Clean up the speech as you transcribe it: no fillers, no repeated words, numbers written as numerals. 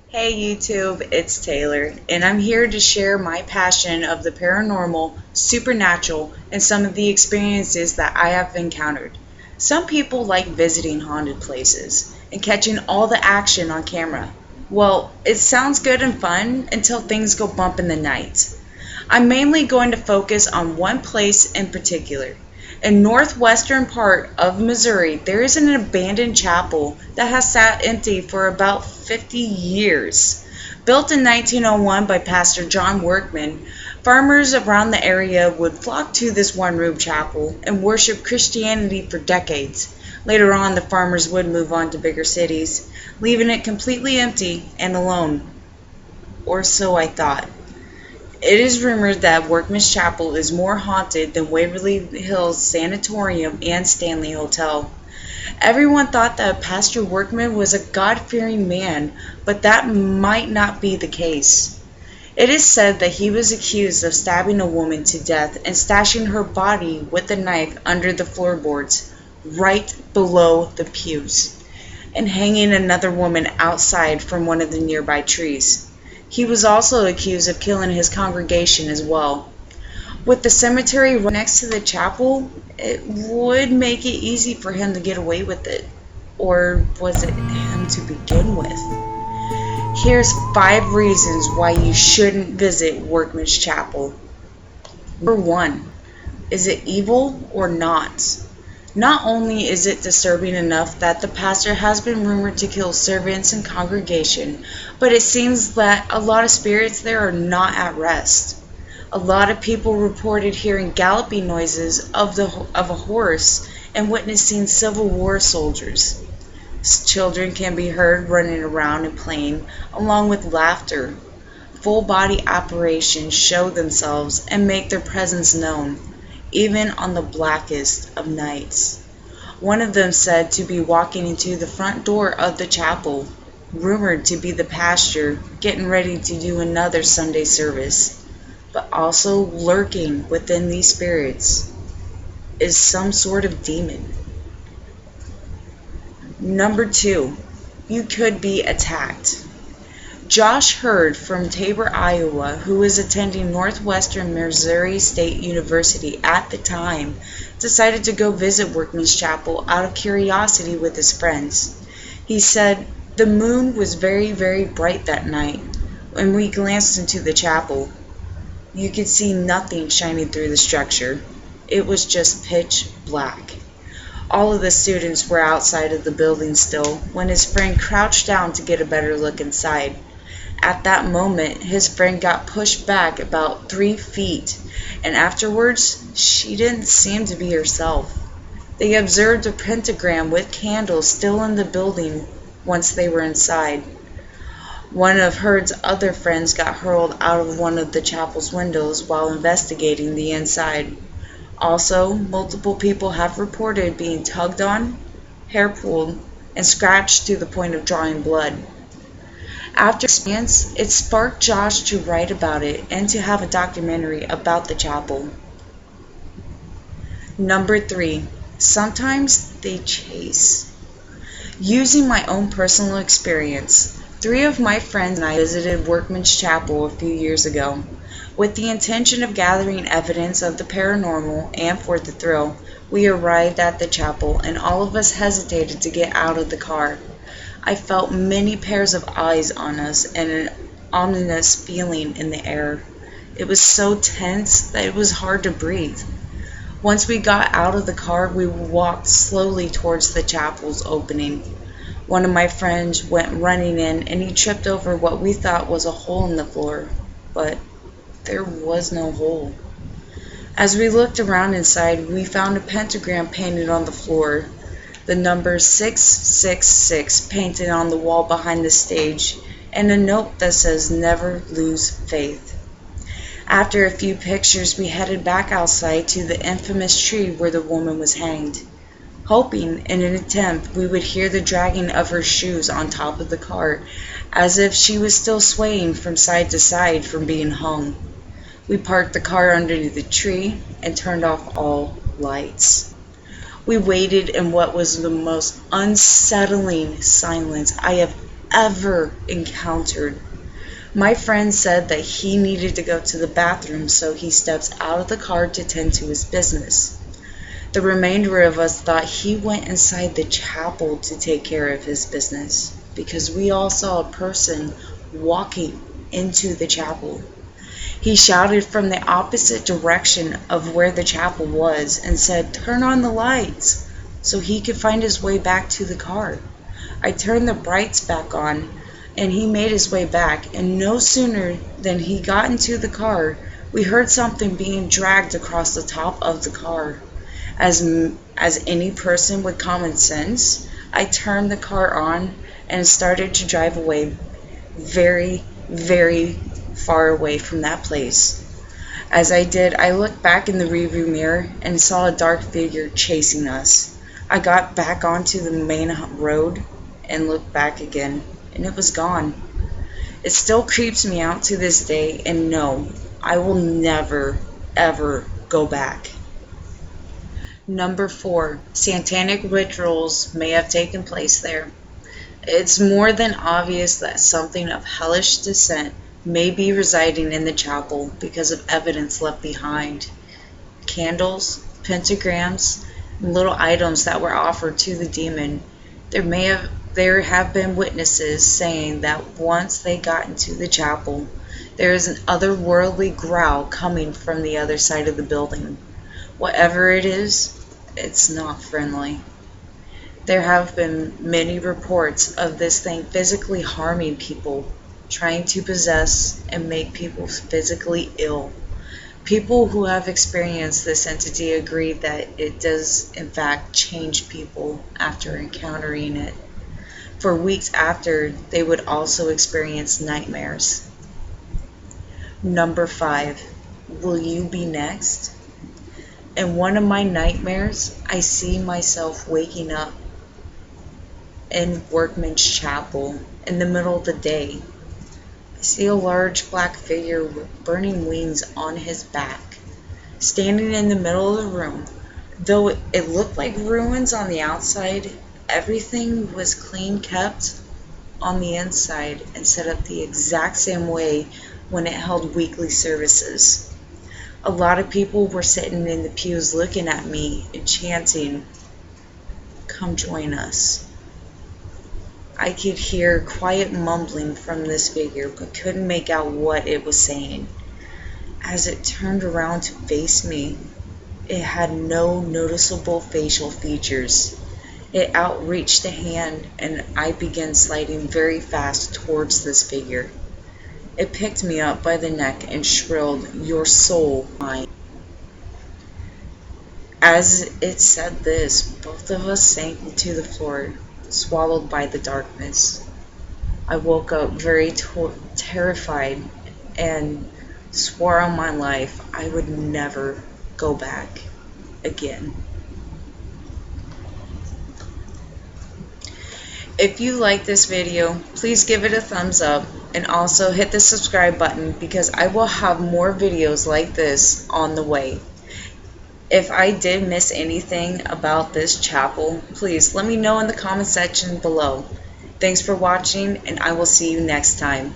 Hey YouTube, it's Taylor, and I'm here to share my passion of the paranormal, supernatural, and some of the experiences that I have encountered. Some people like visiting haunted places and catching all the action on camera. Well, it sounds good and fun until things go bump in the night. I'm mainly going to focus on one place in particular. In northwestern part of Missouri, there is an abandoned chapel that has sat empty for about 50 years. Built in 1901 by Pastor John Workman, farmers around the area would flock to this one-room chapel and worship Christianity for decades. Later on, the farmers would move on to bigger cities, leaving it completely empty and alone. Or so I thought. It is rumored that Workmans Chapel is more haunted than Waverly Hills Sanatorium and Stanley Hotel. Everyone thought that Pastor Workman was a God-fearing man, but that might not be the case. It is said that he was accused of stabbing a woman to death and stashing her body with a knife under the floorboards, right below the pews, and hanging another woman outside from one of the nearby trees. He was also accused of killing his congregation as well. With the cemetery right next to the chapel, it would make it easy for him to get away with it. Or was it him to begin with? Here's 5 reasons why you shouldn't visit Workman's Chapel. Number 1. Is it evil or not? Not only is it disturbing enough that the pastor has been rumored to kill servants and congregation, but it seems that a lot of spirits there are not at rest. A lot of people reported hearing galloping noises of a horse and witnessing Civil War soldiers. Children can be heard running around and playing, along with laughter. Full body apparitions show themselves and make their presence known, even on the blackest of nights. One of them said to be walking into the front door of the chapel, rumored to be the pastor getting ready to do another Sunday service. But also lurking within these spirits is some sort of demon. Number 2, you could be attacked. Josh Hurd from Tabor, Iowa, who was attending Northwestern Missouri State University at the time, decided to go visit Workman's Chapel out of curiosity with his friends. He said, "The moon was very, very bright that night. When we glanced into the chapel, you could see nothing shining through the structure. It was just pitch black." All of the students were outside of the building still when his friend crouched down to get a better look inside. At that moment, his friend got pushed back about 3 feet, and afterwards, she didn't seem to be herself. They observed a pentagram with candles still in the building once they were inside. One of Hurd's other friends got hurled out of one of the chapel's windows while investigating the inside. Also, multiple people have reported being tugged on, hair pulled, and scratched to the point of drawing blood. After experience, it sparked Josh to write about it and to have a documentary about the chapel. Number 3. Sometimes they chase. Using my own personal experience, 3 of my friends and I visited Workman's Chapel a few years ago. With the intention of gathering evidence of the paranormal and for the thrill, we arrived at the chapel and all of us hesitated to get out of the car. I felt many pairs of eyes on us and an ominous feeling in the air. It was so tense that it was hard to breathe. Once we got out of the car, we walked slowly towards the chapel's opening. One of my friends went running in and he tripped over what we thought was a hole in the floor, but there was no hole. As we looked around inside, we found a pentagram painted on the floor, the number 666 painted on the wall behind the stage, and a note that says, "Never lose faith." After a few pictures, we headed back outside to the infamous tree where the woman was hanged, hoping in an attempt we would hear the dragging of her shoes on top of the cart, as if she was still swaying from side to side from being hung. We parked the car underneath the tree and turned off all lights. We waited in what was the most unsettling silence I have ever encountered. My friend said that he needed to go to the bathroom, so he steps out of the car to tend to his business. The remainder of us thought he went inside the chapel to take care of his business, because we all saw a person walking into the chapel. He shouted from the opposite direction of where the chapel was and said, "Turn on the lights," so he could find his way back to the car. I turned the brights back on, and he made his way back, and no sooner than he got into the car, we heard something being dragged across the top of the car. As any person with common sense, I turned the car on and started to drive away, very, very far away from that place. As I did, I looked back in the rearview mirror and saw a dark figure chasing us. I got back onto the main road and looked back again, and it was gone. It still creeps me out to this day, and no, I will never, ever go back. Number 4. Satanic rituals may have taken place there. It's more than obvious that something of hellish descent may be residing in the chapel because of evidence left behind. Candles, pentagrams, and little items that were offered to the demon. There have been witnesses saying that once they got into the chapel, there is an otherworldly growl coming from the other side of the building. Whatever it is, it's not friendly. There have been many reports of this thing physically harming people, trying to possess and make people physically ill. People who have experienced this entity agree that it does in fact change people after encountering it. For weeks after, they would also experience nightmares. Number 5. Will you be next? In one of my nightmares, I see myself waking up in Workman's Chapel in the middle of the day. I see a large black figure with burning wings on his back, standing in the middle of the room. Though it looked like ruins on the outside, everything was clean kept on the inside and set up the exact same way when it held weekly services. A lot of people were sitting in the pews looking at me and chanting, "Come join us." I could hear quiet mumbling from this figure, but couldn't make out what it was saying. As it turned around to face me, it had no noticeable facial features. It outreached a hand, and I began sliding very fast towards this figure. It picked me up by the neck and shrilled, "Your soul, mine." As it said this, both of us sank to the floor, swallowed by the darkness. I woke up very terrified and swore on my life I would never go back again. If you like this video, please give it a thumbs up and also hit the subscribe button because I will have more videos like this on the way. If I did miss anything about this chapel, please let me know in the comment section below. Thanks for watching, and I will see you next time.